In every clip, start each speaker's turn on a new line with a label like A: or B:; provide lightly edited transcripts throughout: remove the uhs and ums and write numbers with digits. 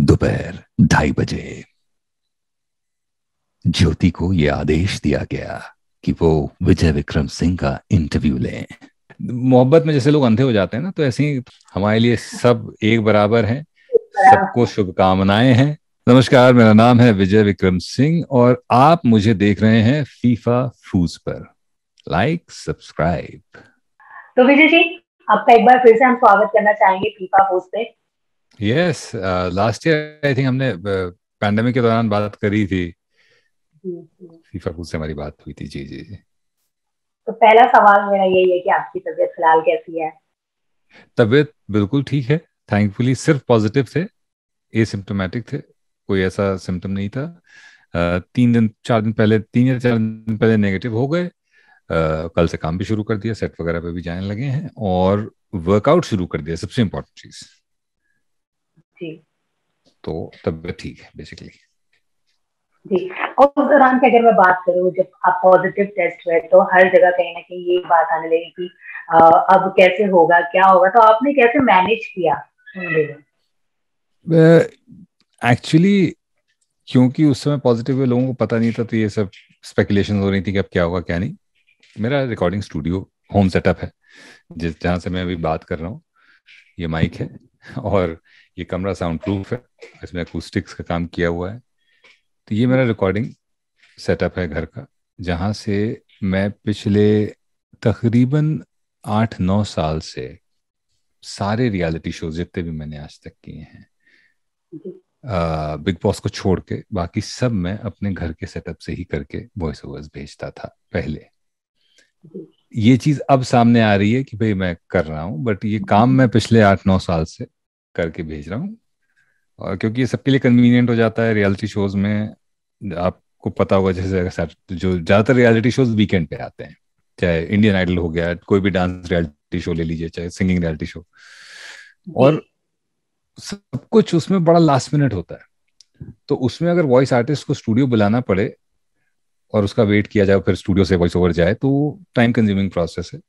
A: दोपहर 2:30 बजे ज्योति को यह आदेश दिया गया कि वो विजय विक्रम सिंह का इंटरव्यू लें। मोहब्बत में जैसे लोग अंधे हो जाते हैं ना, तो ऐसे ही हमारे लिए सब एक बराबर हैं। सबको शुभकामनाएं हैं। नमस्कार, मेरा नाम है विजय विक्रम सिंह और आप मुझे देख रहे हैं फीफा फूज पर। Like subscribe.
B: तो विजय जी, आपका एक बार फिर से हम स्वागत करना चाहेंगे फीफा पोस्ट पे।
A: Yes, last year I think हमने पैंडेमिक के दौरान बात करी थी। फीफा फूज से हमारी बात हुई थी। जी जी जी।
B: तो पहला सवाल मेरा यही है कि आपकी तबीयत फिलहाल कैसी है?
A: तबीयत बिल्कुल ठीक है, थैंकफुली। सिर्फ पॉजिटिव थे, एसिम्टोमेटिक थे, कोई ऐसा सिम्टम नहीं था। 3 या 4 दिन पहले नेगेटिव हो गए। कल से काम भी शुरू कर दिया, सेट वगैरह पे भी जाने लगे हैं और वर्कआउट शुरू कर दिया, सबसे इम्पोर्टेंट चीज।
B: जी
A: तो तबीयत ठीक है बेसिकली।
B: जी। और उस दौरान की अगर मैं बात करूँ, जब आप पॉजिटिव टेस्ट हुए तो हर जगह कहीं ना कहीं ये बात आने लगी कि अब कैसे होगा, क्या होगा, तो आपने कैसे मैनेज किया उन दिनों?
A: एक्चुअली क्योंकि उस समय पॉजिटिव हुए, लोगों को पता नहीं था, तो ये सब स्पेकुलेशन हो रही थी कि अब क्या होगा क्या नहीं। मेरा रिकॉर्डिंग स्टूडियो होम सेटअप है, जहाँ से मैं अभी बात कर रहा हूँ। ये माइक है और ये कमरा साउंड प्रूफ है, इसमें अकूस्टिक्स का काम किया हुआ है। तो ये मेरा रिकॉर्डिंग सेटअप है घर का, जहाँ से मैं पिछले तकरीबन 8-9 साल से सारे रियलिटी शो जितने भी मैंने आज तक किए हैं, बिग बॉस को छोड़ के बाकी सब मैं अपने घर के सेटअप से ही करके वॉइस ओवर्स भेजता था पहले। ये चीज अब सामने आ रही है कि भाई मैं कर रहा हूँ, बट ये काम मैं पिछले 8-9 साल से करके भेज रहा हूँ। और क्योंकि ये सबके लिए कन्वीनियंट हो जाता है रियलिटी शोज में। आपको पता होगा, जैसे जो ज़्यादातर रियलिटी शोज वीकेंड पे आते हैं, चाहे इंडियन आइडल हो गया, कोई भी डांस रियलिटी शो ले लीजिए, चाहे सिंगिंग रियलिटी शो, और सब कुछ उसमें बड़ा लास्ट मिनट होता है। तो उसमें अगर वॉइस आर्टिस्ट को स्टूडियो बुलाना पड़े और उसका वेट किया जाए, फिर स्टूडियो से वॉइस ओवर जाए, तो टाइम कंज्यूमिंग प्रोसेस है।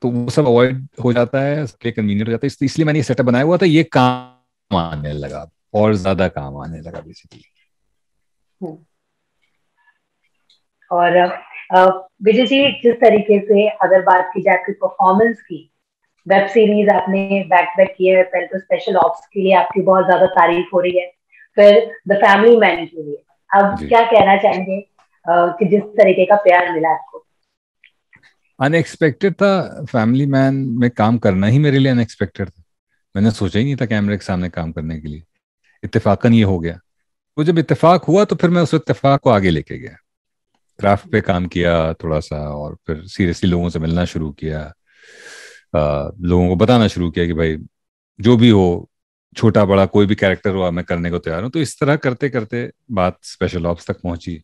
A: तो वो सब अवॉइड हो जाता है, सबके कन्वीनियंट हो जाता है। इसलिए मैंने ये सेटअप बनाया हुआ था, ये काम आने लगा, और ज्यादा काम आने लगा बेसिकली।
B: और विजय जी, जिस तरीके से अगर बात की जाए आपकी परफॉर्मेंस की, वेब सीरीज आपने बैक टू बैक किए, पहले तो स्पेशल ऑप्स के लिए आपकी बहुत ज्यादा तारीफ हो रही है, फिर द फैमिली मैन के लिए अब
A: जी।
B: क्या कहना चाहेंगे कि जिस तरीके का प्यार मिला आपको?
A: अनएक्सपेक्टेड था। फैमिली मैन में काम करना ही मेरे लिए अनएक्सपेक्टेड था। मैंने सोचा ही नहीं था कैमरे के सामने काम करने के लिए। इत्तेफाकन ये हो गया। तो जब इत्तेफाक हुआ तो फिर मैं उस इत्तेफाक को आगे लेके गया, क्राफ्ट पे काम किया थोड़ा सा, और फिर सीरियसली लोगों से मिलना शुरू किया। लोगों को बताना शुरू किया कि भाई जो भी हो, छोटा बड़ा कोई भी कैरेक्टर हुआ, मैं करने को तैयार हूँ। तो इस तरह करते करते बात स्पेशल ऑप्स तक पहुंची।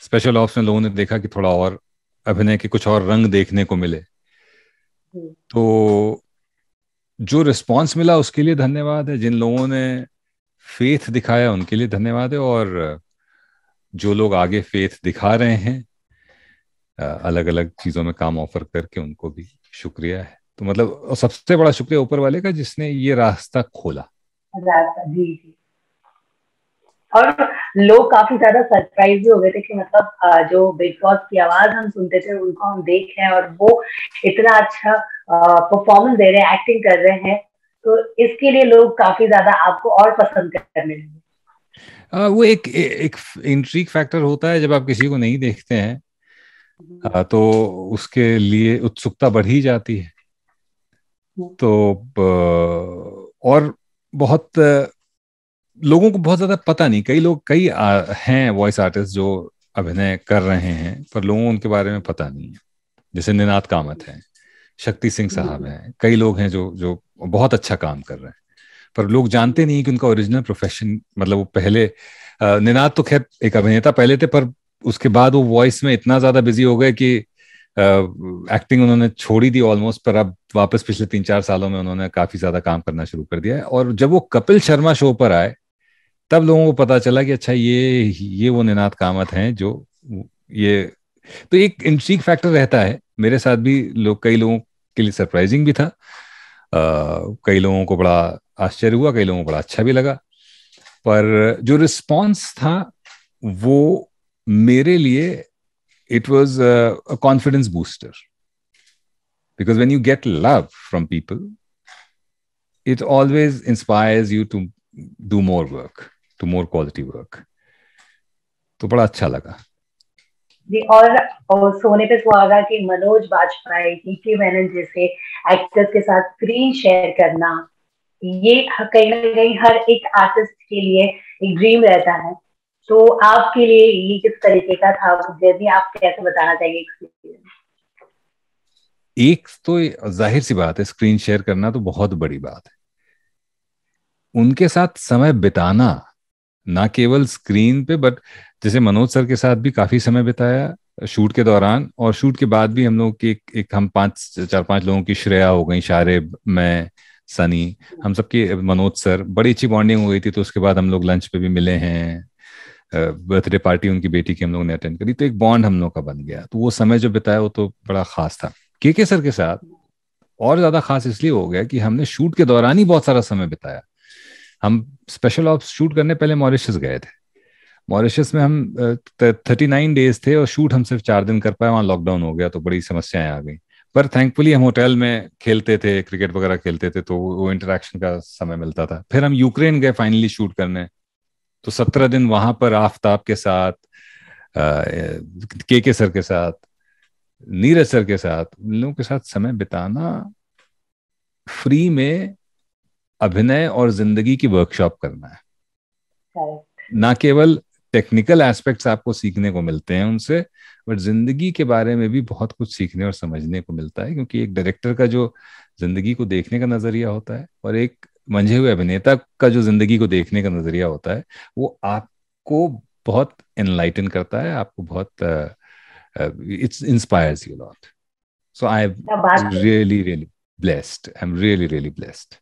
A: स्पेशल ऑप्स में लोगों ने देखा कि थोड़ा और अभिनय के कुछ और रंग देखने को मिले। तो जो रिस्पांस मिला उसके लिए धन्यवाद है, जिन लोगों ने फेथ दिखाया उनके लिए धन्यवाद है, और जो लोग आगे फेथ दिखा रहे हैं अलग अलग चीजों में काम ऑफर करके, उनको भी शुक्रिया है। तो मतलब, और सबसे बड़ा शुक्रिया ऊपर वाले का जिसने ये रास्ता खोला।
B: जी जी। और लोग काफी ज्यादा सरप्राइज भी हो गए थे कि मतलब जो बिग बॉस की आवाज हम सुनते थे उनको हम देख रहे हैं और वो इतना अच्छा परफॉर्मेंस दे रहे हैं, एक्टिंग कर रहे हैं, तो इसके लिए लोग काफी ज्यादा आपको और पसंद करने लगे।
A: वो एक इंट्रीग फैक्टर होता है, जब आप किसी को नहीं देखते हैं तो उसके लिए उत्सुकता बढ़ ही जाती है। तो और बहुत लोगों को बहुत ज्यादा पता नहीं, कई लोग हैं वॉइस आर्टिस्ट जो अभिनय कर रहे हैं, पर लोगों को उनके बारे में पता नहीं है। जैसे निनाद कामत है, शक्ति सिंह साहब हैं, कई लोग हैं जो जो बहुत अच्छा काम कर रहे हैं, पर लोग जानते नहीं कि उनका ओरिजिनल प्रोफेशन, मतलब वो पहले निनाद तो खैर एक अभिनेता पहले थे, पर उसके बाद वो वॉइस में इतना ज्यादा बिजी हो गए कि एक्टिंग उन्होंने छोड़ ही दी ऑलमोस्ट। पर अब वापस पिछले 3-4 सालों में उन्होंने काफी ज्यादा काम करना शुरू कर दिया है। और जब वो कपिल शर्मा शो पर आए, तब लोगों को पता चला कि अच्छा, ये वो निनाद कामत हैं जो ये। तो एक इंट्रीग फैक्टर रहता है मेरे साथ भी। कई लोगों के लिए सरप्राइजिंग भी था। कई लोगों को बड़ा आश्चर्य हुआ, कई लोगों को बड़ा अच्छा भी लगा, पर जो रिस्पॉन्स था वो मेरे लिए it was a confidence booster, because when you get love from people it always inspires you to do more work, to more quality work. तो बड़ा अच्छा लगा
B: जी। और सोने पे सुहागा कि मनोज बाजपेयी, टीके मैनन जैसे एक्टर्स के साथ स्क्रीन शेयर करना, ये कहीं ना कहीं हर एक आर्टिस्ट के लिए एक ड्रीम रहता है। तो आपके लिए ये किस तरीके का था जर्नी, आप कैसे बताना चाहिए एक्सपीरियंस?
A: एक तो जाहिर सी बात है, स्क्रीन शेयर करना तो बहुत बड़ी बात है। उनके साथ समय बिताना, ना केवल स्क्रीन पे, बट जैसे मनोज सर के साथ भी काफी समय बिताया शूट के दौरान, और शूट के बाद भी हम लोग की एक हम चार पांच लोगों की, श्रेया हो गई, शारिब, मैं, सनी, हम सबकी, मनोज सर, बड़ी अच्छी बॉन्डिंग हो गई थी। तो उसके बाद हम लोग लंच पे भी मिले हैं, बर्थडे पार्टी उनकी बेटी की हम लोग ने अटेंड करी, तो एक बॉन्ड हम लोग का बन गया। तो वो समय जो बिताया वो तो बड़ा खास था। के सर के साथ और ज्यादा खास इसलिए हो गया कि हमने शूट के दौरान ही बहुत सारा समय बिताया। हम स्पेशल ऑप्स शूट करने पहले मॉरिशस गए थे। मॉरिशस में हम 39 डेज थे और शूट हम सिर्फ 4 दिन कर पाए, वहाँ लॉकडाउन हो गया तो बड़ी समस्याएं आ गई। पर थैंकफुली हम होटल में खेलते थे, क्रिकेट वगैरह खेलते थे, तो वो इंटरेक्शन का समय मिलता था। फिर हम यूक्रेन गए फाइनली शूट करने, तो 17 दिन वहां पर आफ्ताब के साथ, के सर के साथ, नीरज सर के साथ, उन लोगों के साथ समय बिताना, फ्री में अभिनय और जिंदगी की वर्कशॉप करना है। ना केवल टेक्निकल एस्पेक्ट्स आपको सीखने को मिलते हैं उनसे, बट जिंदगी के बारे में भी बहुत कुछ सीखने और समझने को मिलता है। क्योंकि एक डायरेक्टर का जो जिंदगी को देखने का नजरिया होता है और एक मंझे हुए अभिनेता का जो जिंदगी को देखने का नजरिया होता है, वो आपको बहुत एनलाइटन करता है, आपको बहुत it's inspires you lot. So I am really really blessed, I am really really blessed.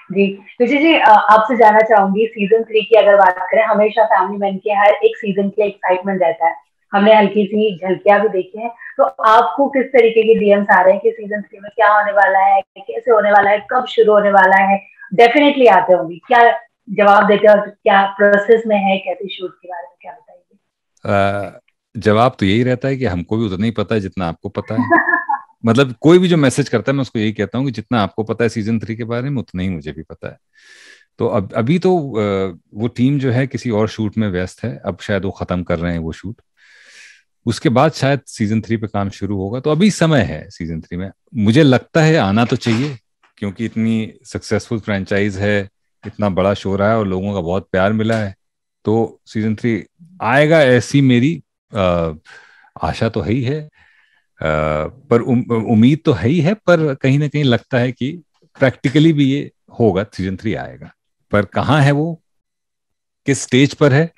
B: जी विजय जी, आपसे जानना चाहूंगी सीजन 3 की अगर बात करें, हमेशा फैमिली मैन के हर एक सीजन के एक्साइटमेंट रहता है। हमने हल्की सी झलकियां भी देखी हैं। तो आपको किस तरीके के डीएम्स आ रहे हैं कि सीजन 3 में क्या होने वाला है, कैसे होने वाला है, कब शुरू होने वाला है? डेफिनेटली आते होंगे, क्या जवाब देते हैं और क्या प्रोसेस में है, कैसे शूट के बारे में क्या बताइए?
A: जवाब तो यही रहता है कि हमको भी उतना ही पता है जितना आपको पता है। मतलब कोई भी जो मैसेज करता है मैं उसको यही कहता हूँ कि जितना आपको पता है सीजन 3 के बारे में, उतना ही मुझे भी पता है। तो अब अभी तो वो टीम जो है किसी और शूट में व्यस्त है, अब शायद वो खत्म कर रहे हैं वो शूट। उसके बाद शायद सीजन 3 पे काम शुरू होगा, तो अभी समय है सीजन 3 में। मुझे लगता है आना तो चाहिए, क्योंकि इतनी सक्सेसफुल फ्रेंचाइज है, इतना बड़ा शो रहा है और लोगों का बहुत प्यार मिला है। तो सीजन 3 आएगा ऐसी मेरी आशा तो है ही है। पर उम्मीद तो है ही है, पर कहीं ना कहीं लगता है कि प्रैक्टिकली भी ये होगा, सीजन 3 आएगा। पर कहाँ है वो, किस स्टेज पर है,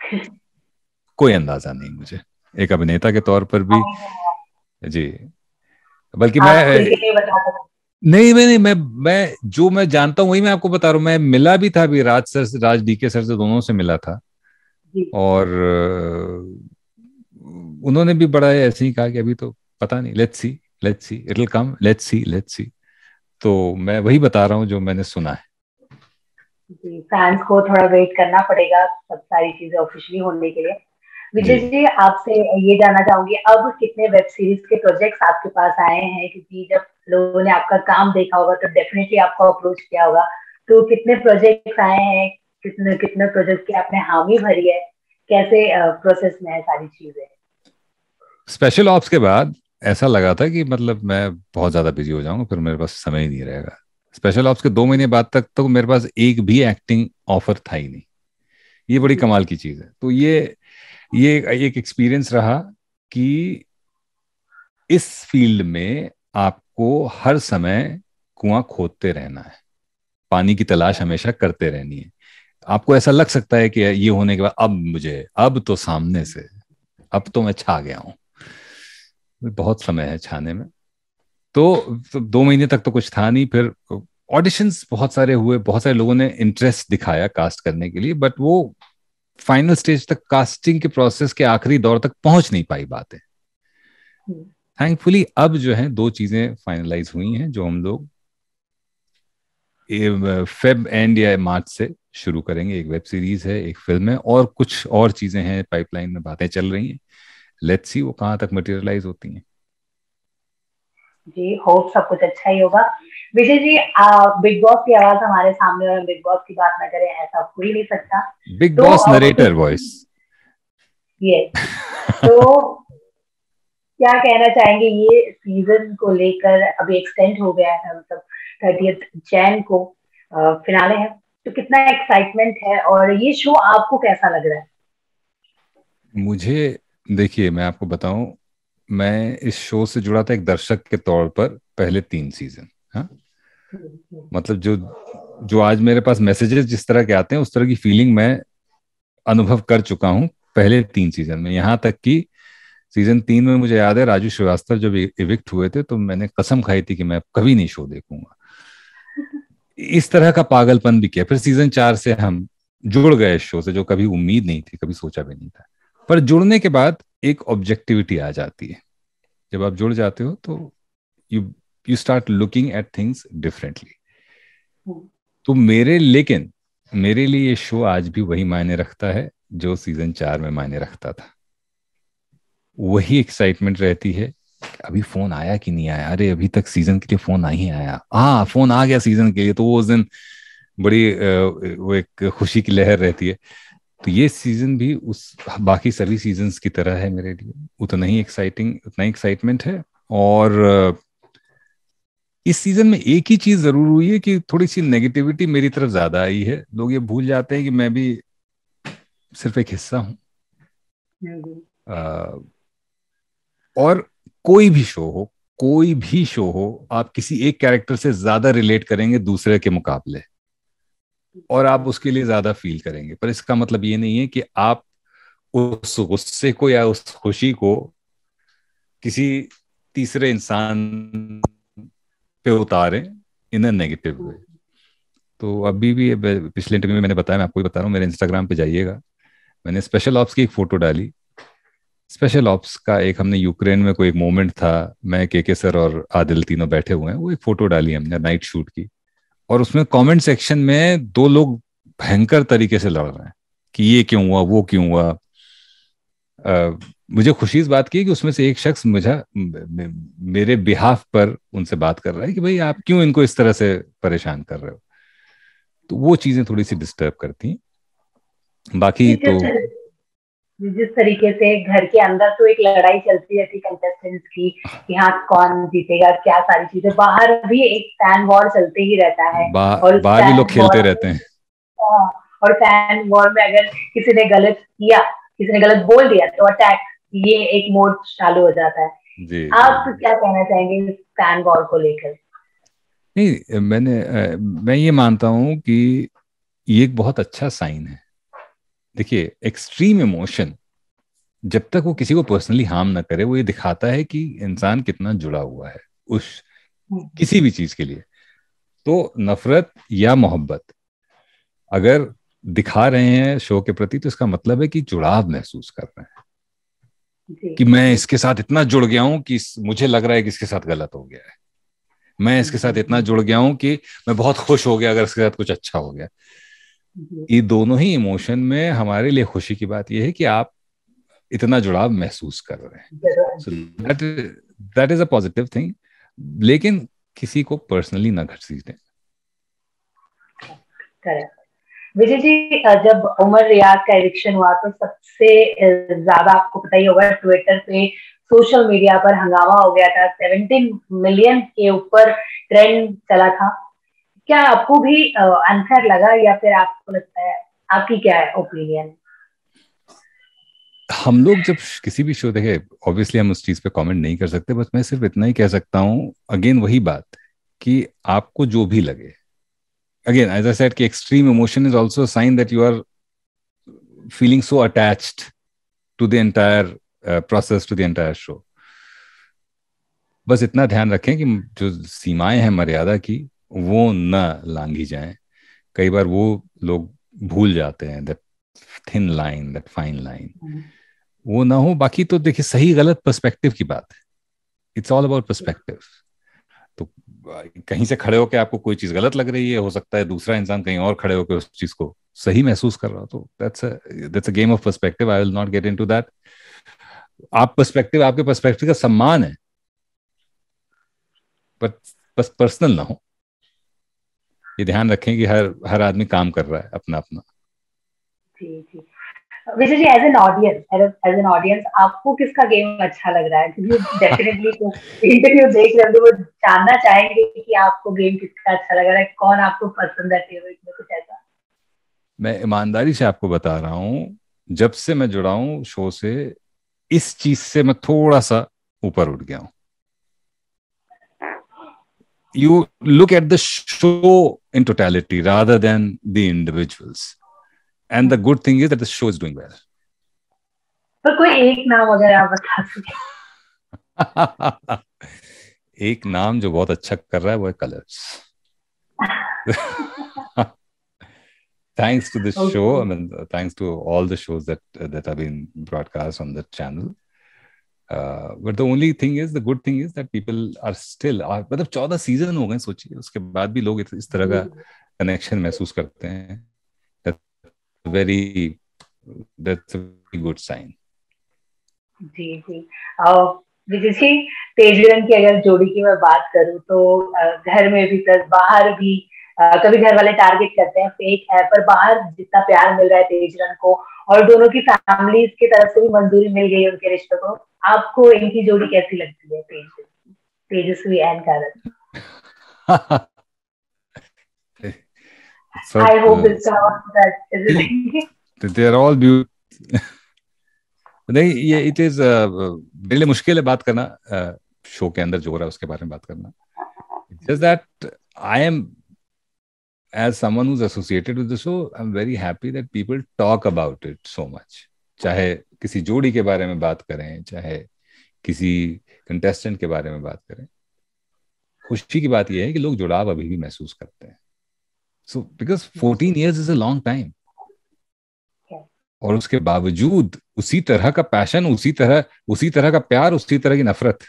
A: कोई अंदाजा नहीं मुझे, एक अभिनेता के तौर पर भी। जी, बल्कि मैं
B: आप खुल के नहीं बता सकते?
A: नहीं, मैं जो मैं जानता हूँ वही मैं आपको बता रहा हूँ। मैं मिला भी था अभी राज सर से, राज डीके सर से, दोनों से मिला था।
B: जी
A: और उन्होंने भी बड़ा ऐसे ही कहा कि अभी तो पता नहीं, let's see it will come, let's see. तो मैं वही बता रहा हूँ जो मैंने सुना है।
B: जी, फैंस को थोड़ा वेट करना पड़ेगा सब सारी चीजें ऑफिशियली होने के लिए।
A: जी,
B: विजय जी, आपसे ये जानना चाहूंगी, अब कितने वेब सीरीज के प्रोजेक्ट्स आपके पास आए हैं? क्योंकि जब लोगों ने आपका काम देखा होगा तो डेफिनेटली आपको अप्रोच किया होगा। तो कितने प्रोजेक्ट्स आए हैं, कितने कितने प्रोजेक्ट की आपने हामी भरी है, कैसे प्रोसेस में है सारी चीजें?
A: स्पेशल ऑप्स के बाद ऐसा लगा था कि मतलब मैं बहुत ज्यादा बिजी हो जाऊंगा, फिर मेरे पास समय ही नहीं रहेगा। स्पेशल ऑप्स के 2 महीने बाद तक तो मेरे पास एक भी एक्टिंग ऑफर था ही नहीं। ये बड़ी कमाल की चीज है। तो ये एक एक्सपीरियंस रहा कि इस फील्ड में आपको हर समय कुआं खोदते रहना है, पानी की तलाश हमेशा करते रहनी है। आपको ऐसा लग सकता है कि ये होने के बाद अब तो सामने से, अब तो मैं छा गया हूँ। बहुत समय है छाने में। तो 2 महीने तक तो कुछ था नहीं। फिर ऑडिशंस बहुत सारे हुए, बहुत सारे लोगों ने इंटरेस्ट दिखाया कास्ट करने के लिए, बट वो फाइनल स्टेज तक, कास्टिंग के प्रोसेस के आखिरी दौर तक पहुंच नहीं पाई बातें। थैंकफुली अब जो है 2 चीजें फाइनलाइज हुई हैं जो हम लोग फेब एंड या मार्च से शुरू करेंगे। एक वेब सीरीज है, एक फिल्म है, और कुछ और चीजें हैं पाइपलाइन में, बातें चल रही हैं। लेट्स सी वो कहाँ तक मटेरियलाइज होती हैं।
B: जी, होप सब कुछ अच्छा ही होगा। विजय जी, बिग बॉस की आवाज हमारे सामने और बिग बॉस की बात ना करें ऐसा हो ही नहीं सकता।
A: बिग
B: तो
A: बॉस नरेटर वॉइस।
B: ये तो क्या कहना चाहेंगे, ये सीजन को लेकर अभी एक्सटेंड हो गया है, मतलब 30th जैन को फिनाले है, तो कितना एक्साइटमेंट है और ये शो आपको कैसा लग रहा है?
A: मुझे, देखिए मैं आपको बताऊं, मैं इस शो से जुड़ा था एक दर्शक के तौर पर पहले 3 सीजन। हाँ,
B: हम्म,
A: मतलब जो जो आज मेरे पास मैसेजेस जिस तरह के आते हैं, उस तरह की फीलिंग मैं अनुभव कर चुका हूँ पहले 3 सीजन में। यहाँ तक कि सीजन 3 में मुझे याद है, राजू श्रीवास्तव जब इविक्ट हुए थे तो मैंने कसम खाई थी कि मैं कभी नहीं शो देखूंगा। इस तरह का पागलपन भी किया। फिर सीजन 4 से हम जुड़ गए इस शो से, जो कभी उम्मीद नहीं थी, कभी सोचा भी नहीं था। पर जुड़ने के बाद एक ऑब्जेक्टिविटी आ जाती है। जब आप जुड़ जाते हो तो you you start looking at things differently.
B: Hmm,
A: तो मेरे लिए ये शो आज भी वही मायने रखता है जो सीजन 4 में मायने रखता था। वही एक्साइटमेंट रहती है। अभी फोन आया कि नहीं आया, अरे अभी तक सीजन के लिए फोन नहीं आया, हाँ फोन आ गया सीजन के लिए, तो वो उस दिन बड़ी वो एक खुशी की लहर रहती है। तो ये सीजन भी उस बाकी सभी सीजन्स की तरह है मेरे लिए, उतना ही एक्साइटिंग, उतना ही एक्साइटमेंट है। और इस सीजन में एक ही चीज जरूर हुई है कि थोड़ी सी नेगेटिविटी मेरी तरफ ज्यादा आई है। लोग ये भूल जाते हैं कि मैं भी सिर्फ एक हिस्सा हूँ।
B: हम्म,
A: अ, और कोई भी शो हो, आप किसी एक कैरेक्टर से ज्यादा रिलेट करेंगे दूसरे के मुकाबले, और आप उसके लिए ज्यादा फील करेंगे। पर इसका मतलब ये नहीं है कि आप उस गुस्से को या उस खुशी को किसी तीसरे इंसान पे उतारें इन अ नेगेटिव वे। तो अभी भी पिछले इंटरव्यू में मैंने बताया, मैं आपको भी बता रहा हूँ, मेरे इंस्टाग्राम पे जाइएगा, मैंने स्पेशल ऑप्स की एक फोटो डाली। स्पेशल ऑप्स का एक, हमने यूक्रेन में कोई एक मोमेंट था, मैं के सर और आदिल तीनों बैठे हुए हैं, वो एक फोटो डाली हमने नाइट शूट की। और उसमें कमेंट सेक्शन में 2 लोग भयंकर तरीके से लड़ रहे हैं कि ये क्यों हुआ, वो क्यों हुआ। अ, मुझे खुशी इस बात की कि उसमें से एक शख्स मेरे बिहाफ पर उनसे बात कर रहा है कि भाई आप क्यों इनको इस तरह से परेशान कर रहे हो। तो वो चीजें थोड़ी सी डिस्टर्ब करती हैं, बाकी
B: ये
A: तो।
B: जिस तरीके से घर के अंदर तो एक लड़ाई चलती रहती कंटेस्टेंट्स की कि हाँ कौन जीतेगा, क्या सारी चीजें, बाहर भी एक फैन वॉर चलते ही रहता है। और उस
A: बाहर भी लोग
B: फैन
A: खेलते
B: वॉर,
A: रहते हैं।
B: और फैन वॉर में अगर किसी ने गलत किया, किसी ने गलत बोल दिया तो अटैक, ये एक मोड चालू हो जाता है।
A: जी जी
B: आप
A: जी।
B: क्या कहना चाहेंगे इस फैन वॉर को लेकर?
A: नहीं, मैं ये मानता हूँ कि ये एक बहुत अच्छा साइन है। देखिए, एक्सट्रीम इमोशन जब तक वो किसी को पर्सनली हार्म ना करे, वो ये दिखाता है कि इंसान कितना जुड़ा हुआ है उस किसी भी चीज के लिए। तो नफरत या मोहब्बत अगर दिखा रहे हैं शो के प्रति, तो इसका मतलब है कि जुड़ाव महसूस कर रहे हैं,
B: जी।
A: कि मैं इसके साथ इतना जुड़ गया हूं कि मुझे लग रहा है कि इसके साथ गलत हो गया है। मैं इसके साथ इतना जुड़ गया हूं कि मैं बहुत खुश हो गया अगर इसके साथ कुछ अच्छा हो गया।
B: जी।
A: ये दोनों ही इमोशन में हमारे लिए खुशी की बात यह है कि आप इतना जुड़ाव महसूस कर रहे हैं।
B: जरूर।
A: So that that is a positive thing. लेकिन किसी को पर्सनली ना घसीटें।
B: करेक्ट। विजय जी, जब उमर रियाज का एविक्शन हुआ तो सबसे ज्यादा आपको पता ही होगा, ट्विटर पे, सोशल मीडिया पर हंगामा हो गया था, 17 मिलियन के ऊपर ट्रेंड चला था। क्या आपको भी अनफेयर लगा या फिर आपको लगता है, आपकी क्या है ओपिनियन?
A: हम लोग जब किसी भी शो देखे, ऑब्वियसली हम उस चीज पे कमेंट नहीं कर सकते, बस मैं सिर्फ इतना ही कह सकता हूँ, अगेन वही बात, कि आपको जो भी लगे, अगेन एज आई सेड कि extreme emotion is also sign that you are feeling so attached to the entire process, to the entire show. बस इतना ध्यान रखें कि जो सीमाएं हैं मर्यादा की, वो न लांघी जाएं। कई बार वो लोग भूल जाते हैं, that thin line, that fine line, वो ना हो। बाकी तो देखिए, सही गलत पर्सपेक्टिव की बात है, इट्स ऑल अबाउट पर्सपेक्टिव। तो कहीं से खड़े होकर आपको कोई चीज गलत लग रही है, हो सकता है दूसरा इंसान कहीं और खड़े होकर उस चीज को सही महसूस कर रहा हो। तो that's a game of perspective, I will not get into that. आप पर्सपेक्टिव, आपके पर्सपेक्टिव का सम्मान है, पर बस पर्सनल ना हो। ये ध्यान रखें कि हर हर आदमी काम कर रहा है अपना अपना।
B: जी जी। विजय जी, एज एन ऑडियंस आपको किसका गेम अच्छा लग रहा है? क्योंकि डेफिनेटली तो इंटरव्यू देख रहे हो तो वो जानना चाहेंगे कि आपको गेम किसका अच्छा लग रहा है, कौन आपको पसंद है फेवरेट में, कुछ ऐसा।
A: मैं ईमानदारी से आपको बता रहा हूँ, जब से मैं जुड़ा हूँ शो से, इस चीज से मैं थोड़ा सा ऊपर उठ गया हूँ। You look at the show in totality rather than the individuals. And the good thing is that the show is doing well.
B: तो कोई एक नाम अगर आप बता सकें।
A: एक नाम जो बहुत अच्छा कर रहा है वो है colours. Thanks to this show, I mean, thanks to all the shows that have been broadcast on the channel. But the only thing is, the good thing is that people are still, मतलब 14 season हो गए सोचिए, उसके बाद भी लोग इस तरह का कनेक्शन महसूस करते हैं। very that's a very good sign.
B: जी जी। विजय जी, तेजवीरन की अगर जोड़ी की मैं बात करूं तो घर में भी प्लस बाहर भी कभी घर वाले टारगेट करते हैं, फेक है, पर बाहर जितना प्यार मिल रहा है तेजवीरन को और दोनों की फैमिली की तरफ से भी मंजूरी मिल गई है उनके रिश्तों को, आपको इनकी जोड़ी कैसी लगती है, तेजस्वी एंड कारण? I hope this is
A: they're all beautiful. नहीं, ये इट इज मेरे लिए मुश्किल है बात करना शो के अंदर जो हो रहा है उसके बारे में बात करना। Just that I am, as someone who's associated with the show, I'm very happy that people talk about it so much. चाहे किसी जोड़ी के बारे में बात करें, चाहे किसी कंटेस्टेंट के बारे में बात करें, खुशी की बात यह है कि लोग जुड़ाव अभी भी महसूस करते हैं। So because 14 years is a long time, और उसके बावजूद उसी तरह का पैशन, उसी तरह का प्यार, उसी तरह की नफरत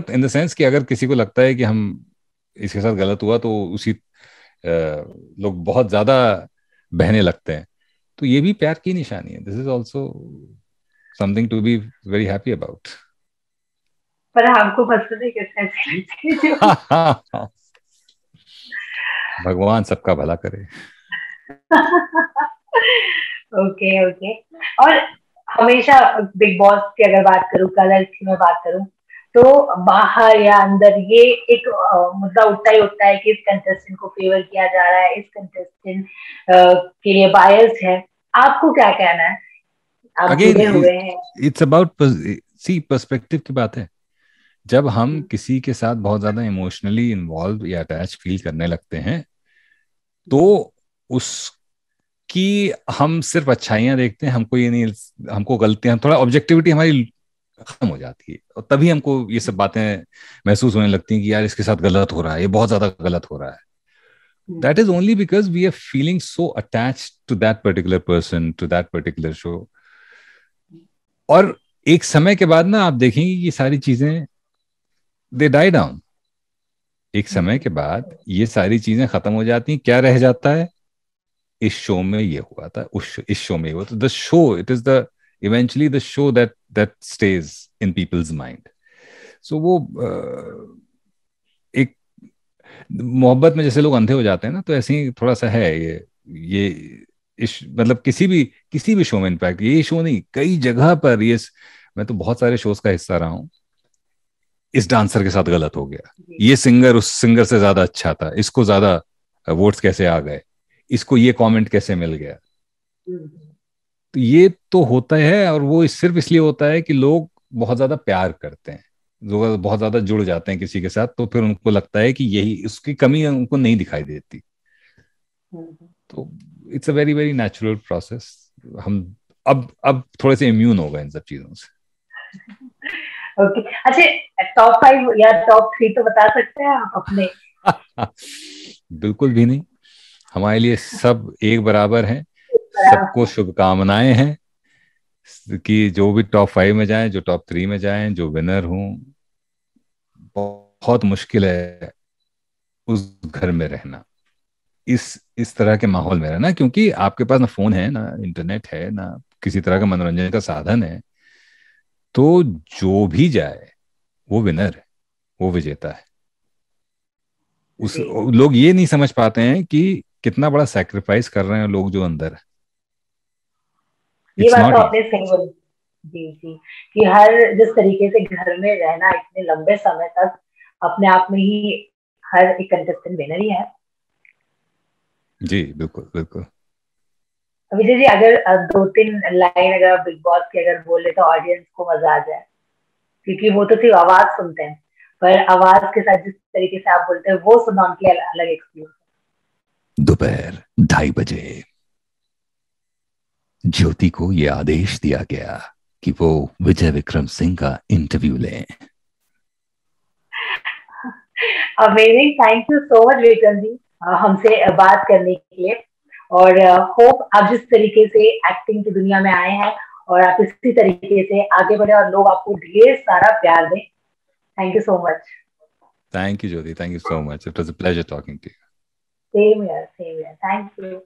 A: इन द सेंस कि अगर किसी को लगता है कि हम इसके साथ गलत हुआ तो उसी लोग बहुत ज्यादा बहने लगते हैं। तो ये भी प्यार की निशानी है। This is also something to be very happy about.
B: पर हमको पसंद है कैसे
A: भगवान सबका भला करे।
B: Okay okay. और हमेशा बिग बॉस की अगर बात करूं, कलर्स की मैं बात करूं, तो बाहर या अंदर ये एक मुद्दा उठता ही उठता है कि इस कंटेस्टेंट को फेवर किया जा रहा है, इस कंटेस्टेंट के लिए बायस है। आपको क्या कहना है? आप जुड़े हुए हैं।
A: इट्स अबाउट सी पर्सपेक्टिव की बात है। जब हम किसी के साथ बहुत ज्यादा इमोशनली इन्वॉल्व या अटैच फील करने लगते हैं तो उसकी हम सिर्फ अच्छाइयां देखते हैं, हमको ये नहीं, हमको गलतियां, थोड़ा ऑब्जेक्टिविटी हमारी खत्म हो जाती है, और तभी हमको ये सब बातें महसूस होने लगती हैं कि यार इसके साथ गलत हो रहा है, ये बहुत ज्यादा गलत हो रहा है। That is only because we are feeling so attached to that particular person, to that particular show. और एक समय के बाद ना आप देखेंगे कि ये सारी चीजें दे डाई डाउन। एक समय के बाद ये सारी चीजें खत्म हो जाती हैं। क्या रह जाता है? इस शो में ये हुआ था, इस शो में हुआ था। The show, it is the eventually the show that stage in people's mind. So वो एक मोहब्बत में जैसे लोग अंधे हो जाते हैं ना, तो ऐसे ही थोड़ा सा है ये इस मतलब किसी भी शो में, इनफैक्ट ये शो नहीं, कई जगह पर ये, मैं तो बहुत सारे शोज का हिस्सा रहा हूं, इस डांसर के साथ गलत हो गया, ये सिंगर उस सिंगर से ज्यादा अच्छा था, इसको ज्यादा वोट्स कैसे आ गए, इसको ये कमेंट कैसे मिल गया। तो ये तो होता है, और वो सिर्फ इसलिए होता है कि लोग बहुत ज्यादा प्यार करते हैं, लोग बहुत ज्यादा जुड़ जाते हैं किसी के साथ, तो फिर उनको लगता है कि यही उसकी कमी उनको नहीं दिखाई देती। तो it's a very very natural process. हम अब थोड़े से इम्यून हो गए इन सब चीजों से।
B: ओके अच्छा, टॉप 5 या टॉप 3 तो बता सकते हैं आप अपने?
A: बिल्कुल भी नहीं, हमारे लिए सब एक बराबर हैं। सबको शुभकामनाएं हैं कि जो भी टॉप 5 में जाएं, जो टॉप 3 में जाएं, जो विनर हूं, बहुत मुश्किल है उस घर में रहना, इस तरह के माहौल में रहना, क्योंकि आपके पास ना फोन है, ना इंटरनेट है, ना किसी तरह का मनोरंजन का साधन है। तो जो भी जाए वो विनर है, वो विजेता है। उस
B: जी
A: लोग ये नहीं समझ पाते हैं कि कितना बड़ा सैक्रिफाइस कर रहे हैं लोग जो अंदर है।
B: ये
A: इट्स
B: बात
A: नॉट
B: तो
A: इजी।
B: आपने सही बोली। जी जी। कि हर जिस तरीके से घर में रहना इतने लंबे समय तक अपने आप में ही हर एक कंटेस्टेंट विनर ही है।
A: जी बिल्कुल बिल्कुल।
B: विजय जी, अगर दो तीन लाइन अगर आप बिग बॉस की अगर बोले तो ऑडियंस को मजा आ जाए, क्योंकि वो तो सिर्फ आवाज सुनते हैं, पर आवाज के साथ जिस तरीके से आप बोलते हैं वो सुनना उनके लिए अलग एक्सपीरियंस
A: दोपहर 2:30 बजे ज्योति को यह आदेश दिया गया कि वो विजय विक्रम सिंह का इंटरव्यू लें।
B: है। Amazing, thank you so much Vikram ji हमसे बात करने के लिए। और होप आप जिस तरीके से एक्टिंग की दुनिया में आए हैं और आप इसी तरीके से आगे बढ़े और लोग आपको ढेर सारा प्यार दें। Thank you so much.
A: Thank you Jyoti, thank you so much, it was a pleasure talking to you.
B: Same year, same year, thank you.